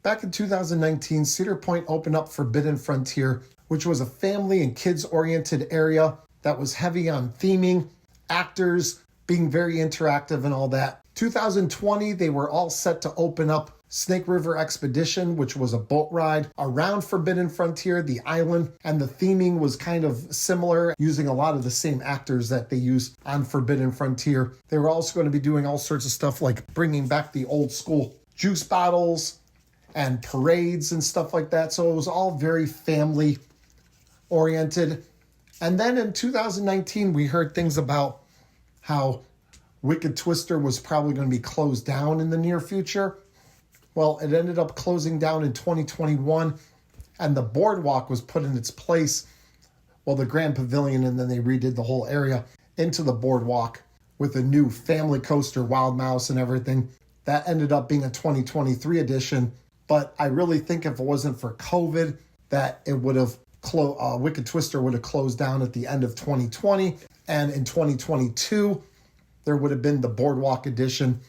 Back in 2019, Cedar Point opened up Forbidden Frontier, which was a family and kids-oriented area that was heavy on theming, actors, being very interactive and all that. 2020, they were all set to open up Snake River Expedition, which was a boat ride around Forbidden Frontier, the island, and the theming was kind of similar, using a lot of the same actors that they use on Forbidden Frontier. They were also going to be doing all sorts of stuff like bringing back the old school juice bottles and parades and stuff like that. So it was all very family oriented. And then in 2019, we heard things about how Wicked Twister was probably going to be closed down in the near future. Well, it ended up closing down in 2021, and the boardwalk was put in its place. Well, the Grand Pavilion, and then they redid the whole area into the boardwalk with a new family coaster, Wild Mouse and everything. That ended up being a 2023 edition, but I really think if it wasn't for COVID, that it would have Wicked Twister would have closed down at the end of 2020, and in 2022, there would have been the boardwalk edition.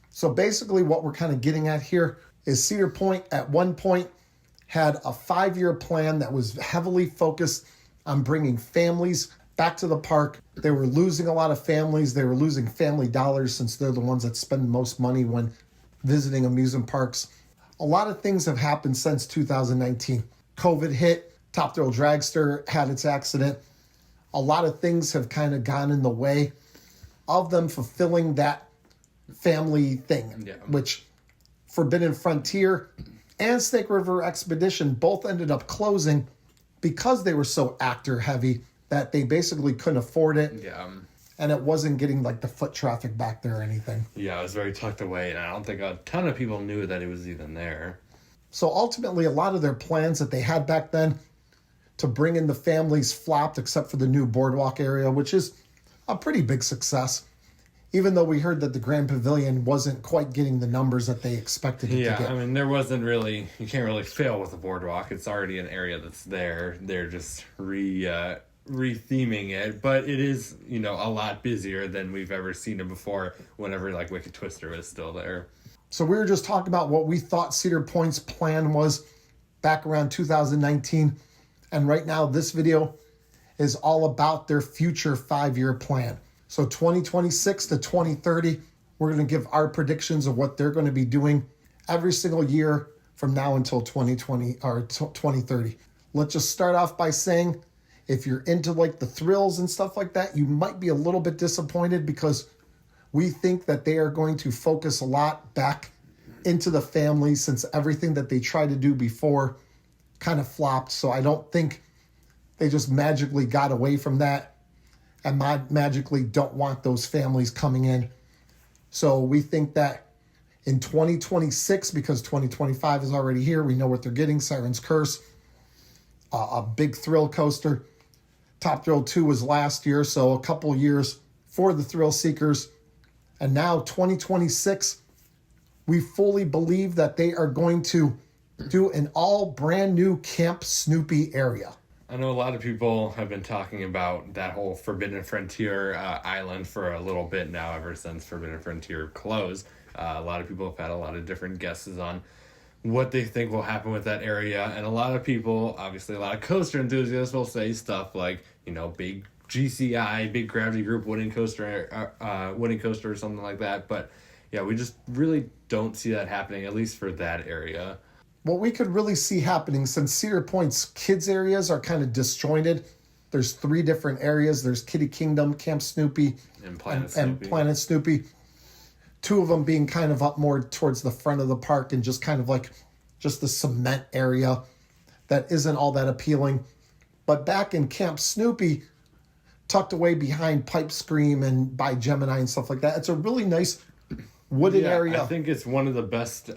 So basically what we're kind of getting at here is Cedar Point at one point had a 5-year plan that was heavily focused on bringing families back to the park. They were losing a lot of families. They were losing family dollars since they're the ones that spend most money when visiting amusement parks. A lot of things have happened since 2019. COVID hit, Top Thrill Dragster had its accident. A lot of things have kind of gone in the way of them fulfilling that family thing, which Forbidden Frontier and Snake River Expedition both ended up closing because they were so actor heavy that they basically couldn't afford it. Yeah. And it wasn't getting like the foot traffic back there or anything. Yeah, it was very tucked away, and I don't think a ton of people knew that it was even there. So ultimately, a lot of their plans that they had back then to bring in the families flopped, except for the new boardwalk area, which is a pretty big success. Even though we heard that the Grand Pavilion wasn't quite getting the numbers that they expected it to get. Yeah, I mean, there wasn't really, you can't really fail with the boardwalk. It's already an area that's there. They're just re-theming it. But it is, a lot busier than we've ever seen it before whenever, like, Wicked Twister was still there. So we were just talking about what we thought Cedar Point's plan was back around 2019. And right now, this video is all about their future 5-year plan. So 2026 to 2030, we're going to give our predictions of what they're going to be doing every single year from now until 2020 or 2030. Let's just start off by saying, if you're into like the thrills and stuff like that, you might be a little bit disappointed because we think that they are going to focus a lot back into the family since everything that they tried to do before kind of flopped. So I don't think they just magically got away from that and magically don't want those families coming in. So we think that in 2026, because 2025 is already here, we know what they're getting, Siren's Curse, a big thrill coaster. Top Thrill 2 was last year, so a couple years for the thrill seekers. And now 2026, we fully believe that they are going to do an all brand new Camp Snoopy area. I know a lot of people have been talking about that whole Forbidden Frontier island for a little bit now, ever since Forbidden Frontier closed. A lot of people have had a lot of different guesses on what they think will happen with that area. And a lot of people, obviously a lot of coaster enthusiasts, will say stuff like, big GCI, big gravity group winning coaster or something like that. But yeah, we just really don't see that happening, at least for that area. What we could really see happening, since Cedar Point's kids areas are kind of disjointed, there's 3 different areas. There's Kitty Kingdom, Camp Snoopy, and Planet Snoopy. 2 of them being kind of up more towards the front of the park and just kind of like just the cement area that isn't all that appealing. But back in Camp Snoopy, tucked away behind Pipe Scream and by Gemini and stuff like that, it's a really nice wooded area. I think it's one of the best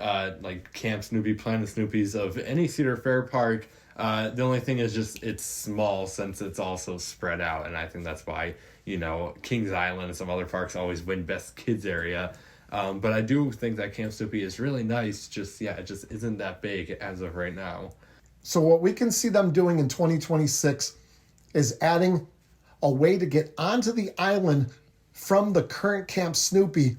Camp Snoopy, Planet Snoopies of any Cedar Fair park. The only thing is just it's small since it's also spread out, and I think that's why Kings Island and some other parks always win best kids area. But I do think that Camp Snoopy is really nice. It just isn't that big as of right now. So what we can see them doing in 2026 is adding a way to get onto the island from the current Camp Snoopy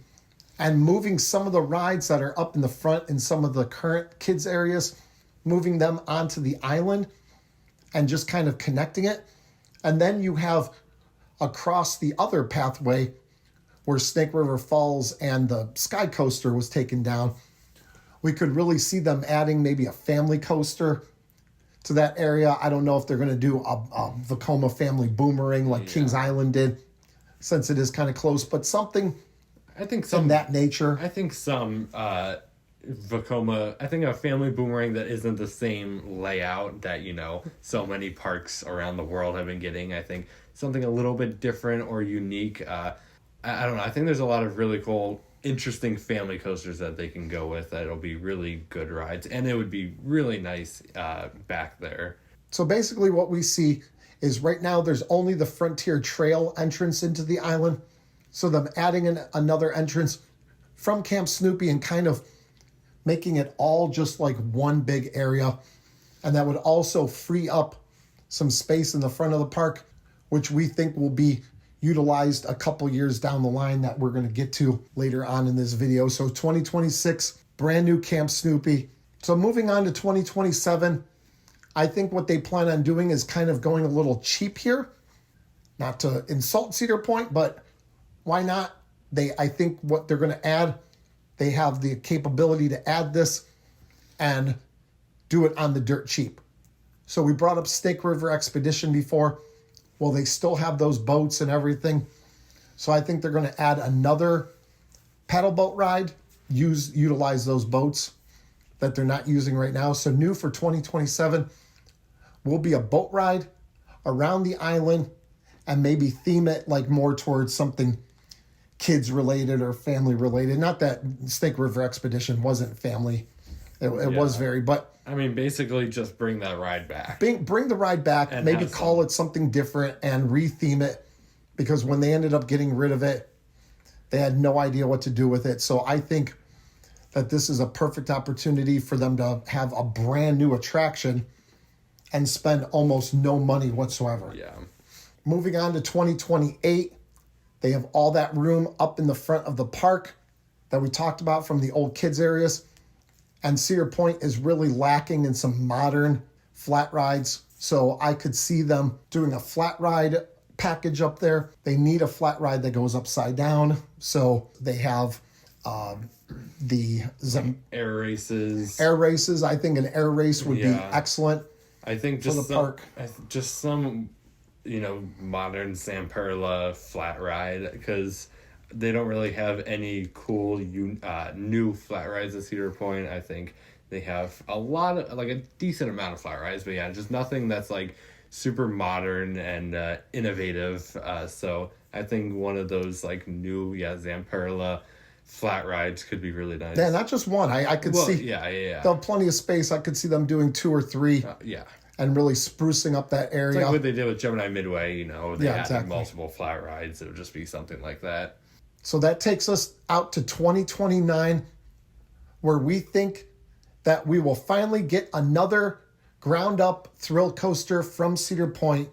and moving some of the rides that are up in the front in some of the current kids areas, moving them onto the island and just kind of connecting it. And then you have across the other pathway where Snake River Falls and the Sky Coaster was taken down, we could really see them adding maybe a family coaster to that area. I don't know if they're going to do a Vekoma family boomerang like Kings Island did, since it is kind of close, but something I think in that nature. I think some Vekoma, I think a family boomerang that isn't the same layout that, so many parks around the world have been getting. I think something a little bit different or unique. I don't know. I think there's a lot of really cool, interesting family coasters that they can go with that'll be really good rides, and it would be really nice back there. So basically what we see is right now there's only the Frontier Trail entrance into the island. So them adding another entrance from Camp Snoopy and kind of making it all just like one big area. And that would also free up some space in the front of the park, which we think will be utilized a couple years down the line that we're going to get to later on in this video. So 2026, brand new Camp Snoopy. So moving on to 2027, I think what they plan on doing is kind of going a little cheap here. Not to insult Cedar Point, but why not? I think what they're going to add, they have the capability to add this and do it on the dirt cheap. So we brought up Snake River Expedition before. Well, they still have those boats and everything. So I think they're going to add another paddle boat ride, utilize those boats that they're not using right now. So new for 2027 will be a boat ride around the island and maybe theme it like more towards something kids related or family related. Not that Snake River Expedition wasn't family. It was very, but I mean, basically just bring that ride back. Bring the ride back, and maybe call it something different and retheme it, because when they ended up getting rid of it, they had no idea what to do with it. So I think that this is a perfect opportunity for them to have a brand new attraction and spend almost no money whatsoever. Yeah. Moving on to 2028, they have all that room up in the front of the park that we talked about from the old kids areas. And Cedar Point is really lacking in some modern flat rides. So I could see them doing a flat ride package up there. They need a flat ride that goes upside down. So they have the air races. Air races. I think an air race would be excellent. I think just for the park. Just some, modern Zamperla flat ride, because they don't really have any cool new flat rides at Cedar Point. I think they have a decent amount of flat rides, but yeah, just nothing that's like super modern and innovative. So I think one of those like new Zamperla flat rides could be really nice. Yeah, not just one. I could see. Yeah. They'll have plenty of space. I could see them doing 2 or 3. And really sprucing up that area. It's like what they did with Gemini Midway. They had multiple flat rides. It would just be something like that. So that takes us out to 2029, where we think that we will finally get another ground-up thrill coaster from Cedar Point.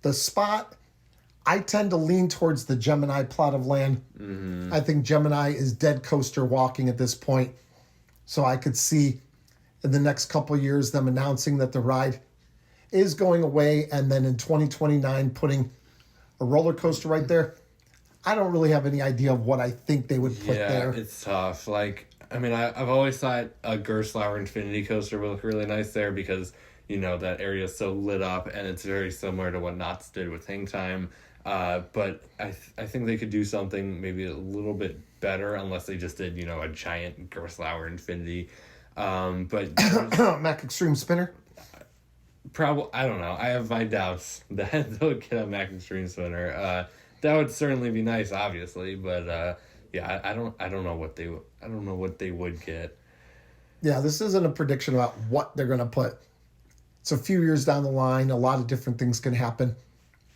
The spot, I tend to lean towards the Gemini plot of land. Mm-hmm. I think Gemini is dead coaster walking at this point. So I could see in the next couple of years them announcing that the ride is going away, and then in 2029 putting a roller coaster right there. I don't really have any idea of what I think they would put there. Yeah, it's tough. I've always thought a Gerstlauer Infinity coaster would look really nice there, because, that area is so lit up, and it's very similar to what Knott's did with Hang Time. But I think they could do something maybe a little bit better, unless they just did, a giant Gerstlauer Infinity. But Mac Extreme Spinner? Probably, I don't know. I have my doubts that they'll get a Mac Extreme Spinner. That would certainly be nice, obviously, but I don't know what they would get. Yeah, this isn't a prediction about what they're going to put. It's a few years down the line. A lot of different things can happen,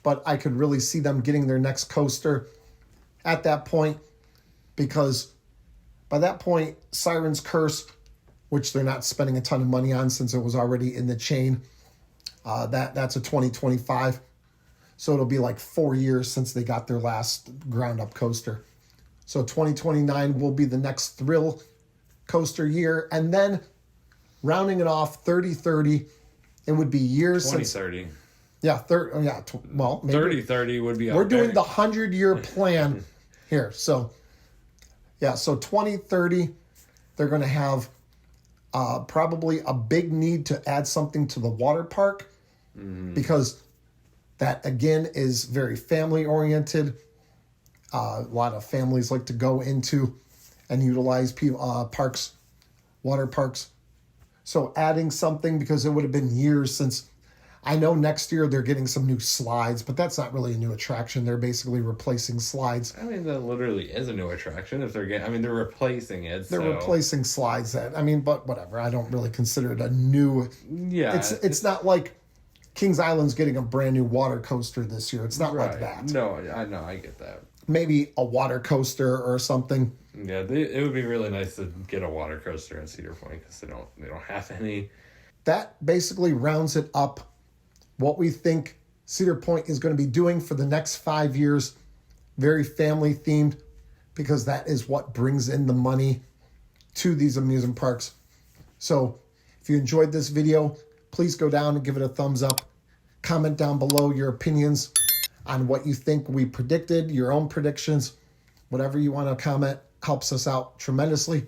but I could really see them getting their next coaster at that point, because by that point, Siren's Curse, which they're not spending a ton of money on since it was already in the chain, that's a 2025. So it'll be like 4 years since they got their last ground-up coaster. So 2029 will be the next thrill coaster year. And then rounding it off, 3030, it would be years since. 2030. Yeah, well, maybe 3030 would be. We're doing the 100-year plan here. So, yeah, so 2030, they're going to have probably a big need to add something to the water park because that, again, is very family-oriented. A lot of families like to go into and utilize parks, water parks. So adding something, because it would have been years since. I know next year they're getting some new slides, but that's not really a new attraction. They're basically replacing slides. I mean, that literally is a new attraction. If they're getting, I mean, they're replacing it. They're replacing slides. But whatever. I don't really consider it a new. Yeah, it's not like Kings Island's getting a brand new water coaster this year. It's not like that. No, I know, I get that. Maybe a water coaster or something. Yeah, it would be really nice to get a water coaster in Cedar Point because they don't have any. That basically rounds it up. What we think Cedar Point is going to be doing for the next 5 years, very family themed, because that is what brings in the money to these amusement parks. So if you enjoyed this video, please go down and give it a thumbs up. Comment down below your opinions on what you think we predicted, your own predictions. Whatever you want to comment helps us out tremendously.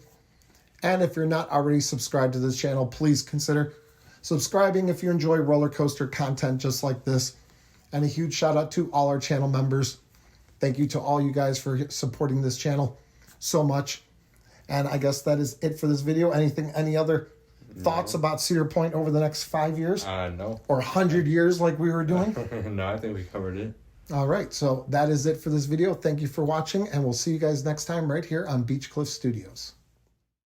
And if you're not already subscribed to this channel, please consider subscribing if you enjoy roller coaster content just like this. And a huge shout out to all our channel members. Thank you to all you guys for supporting this channel so much. And I guess that is it for this video. Any other thoughts about Cedar Point over the next 5 years? No. Or 100 years like we were doing? No, I think we covered it. All right, so that is it for this video. Thank you for watching, and we'll see you guys next time right here on Beach Cliff Studios.